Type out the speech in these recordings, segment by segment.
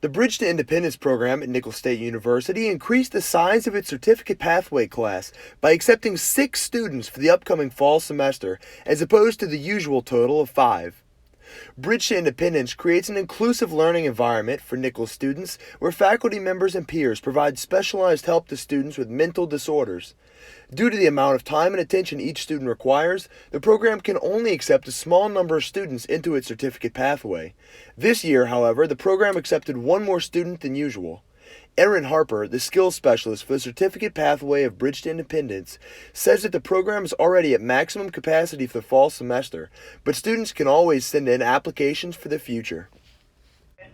The Bridge to Independence program at Nicholls State University increased the size of its certificate pathway class by accepting 6 students for the upcoming fall semester as opposed to the usual total of 5. Bridge to Independence creates an inclusive learning environment for Nicholls students where faculty members and peers provide specialized help to students with mental disorders. Due to the amount of time and attention each student requires, the program can only accept a small number of students into its certificate pathway. This year, however, the program accepted 1 more student than usual. Erin Harper, the skills specialist for the certificate pathway of Bridge to Independence, says that the program is already at maximum capacity for the fall semester, but students can always send in applications for the future.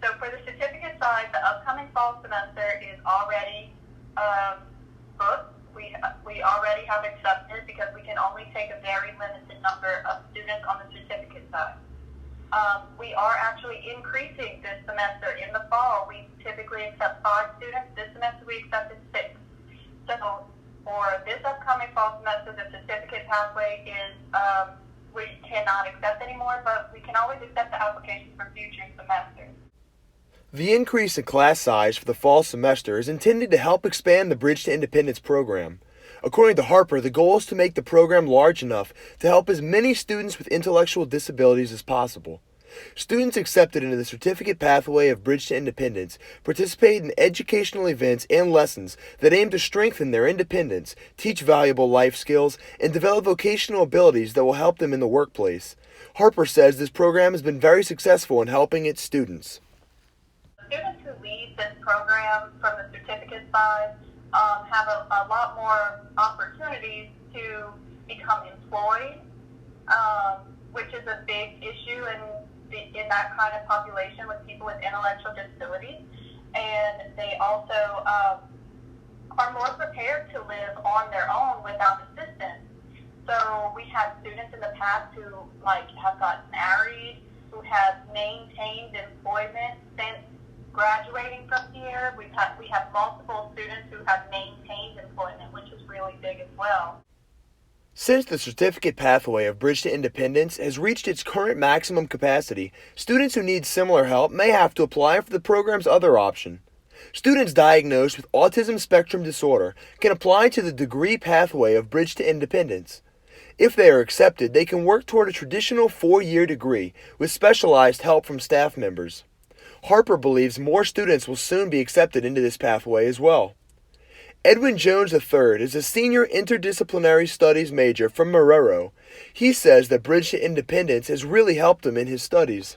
So for the certificate side, the upcoming fall semester is already booked. We already have accepted because we can only take a very limited number of students on the certificate side. We are actually increasing this semester. In the fall, we typically accept 5 students. This semester, we accepted 6. So for this upcoming fall semester, the certificate pathway is, we cannot accept anymore, but we can always accept the applications for future semesters. The increase in class size for the fall semester is intended to help expand the Bridge to Independence program. According to Harper, the goal is to make the program large enough to help as many students with intellectual disabilities as possible. Students accepted into the certificate pathway of Bridge to Independence participate in educational events and lessons that aim to strengthen their independence, teach valuable life skills, and develop vocational abilities that will help them in the workplace. Harper says this program has been very successful in helping its students. Students who leave this program from the certificate side have a lot more opportunities to become employed, which is a big issue in that kind of population with people with intellectual disabilities. And they also are more prepared to live on their own without assistance. So we have students in the past who have gotten married, who have maintained employment since graduating from here. We have multiple students who have maintained employment, which is really big as well. Since the certificate pathway of Bridge to Independence has reached its current maximum capacity, students who need similar help may have to apply for the program's other option. Students diagnosed with autism spectrum disorder can apply to the degree pathway of Bridge to Independence. If they are accepted, they can work toward a traditional 4-year degree with specialized help from staff members. Harper believes more students will soon be accepted into this pathway as well. Edwin Jones III is a senior interdisciplinary studies major from Marrero. He says that Bridge to Independence has really helped him in his studies.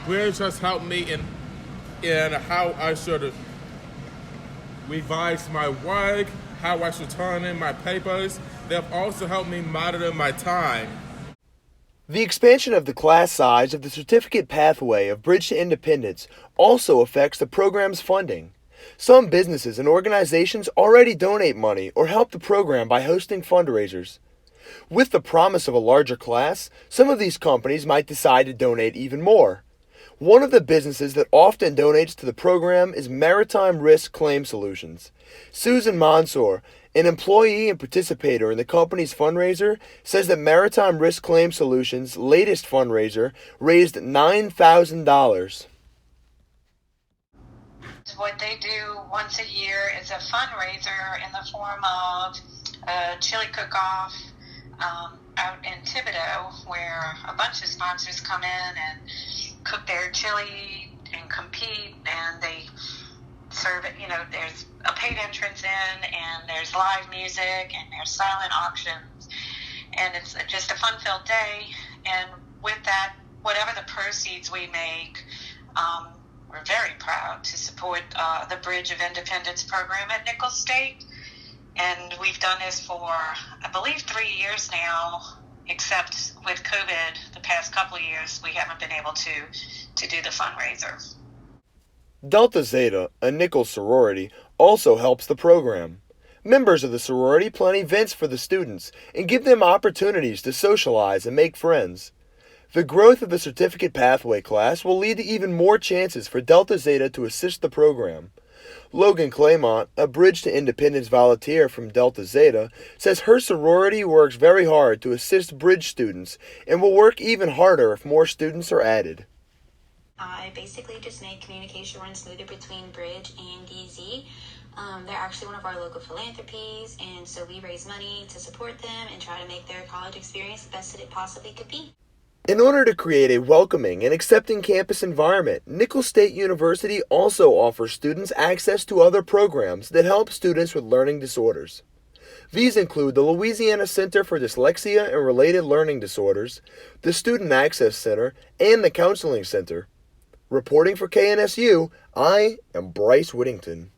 Bridge has helped me in how I should revise my work, how I should turn in my papers. They've also helped me monitor my time. The expansion of the class size of the certificate pathway of Bridge to Independence also affects the program's funding. Some businesses and organizations already donate money or help the program by hosting fundraisers. With the promise of a larger class, some of these companies might decide to donate even more. One of the businesses that often donates to the program is Maritime Risk Claim Solutions. Susan Mansour, an employee and participator in the company's fundraiser, says that Maritime Risk Claim Solutions' latest fundraiser raised $9,000. What they do once a year is a fundraiser in the form of a chili cook-off out in Thibodaux, where a bunch of sponsors come in and cook their chili and compete, and they serve it. There's a paid entrance in, and there's live music, and there's silent auctions, and it's just a fun-filled day. And with that, whatever the proceeds we make, we're very proud to support the Bridge of Independence program at Nicholls State. And we've done this for, I believe, 3 years now, except with COVID, the past couple of years, we haven't been able to do the fundraiser. Delta Zeta, a Nicholls sorority, also helps the program. Members of the sorority plan events for the students and give them opportunities to socialize and make friends. The growth of the certificate pathway class will lead to even more chances for Delta Zeta to assist the program. Logan Claymont, a Bridge to Independence volunteer from Delta Zeta, says her sorority works very hard to assist Bridge students and will work even harder if more students are added. I basically just make communication run smoother between Bridge and DZ. They're actually one of our local philanthropies, and so we raise money to support them and try to make their college experience the best that it possibly could be. In order to create a welcoming and accepting campus environment, Nicholls State University also offers students access to other programs that help students with learning disorders. These include the Louisiana Center for Dyslexia and Related Learning Disorders, the Student Access Center, and the Counseling Center. Reporting for KNSU, I am Bryce Whittington.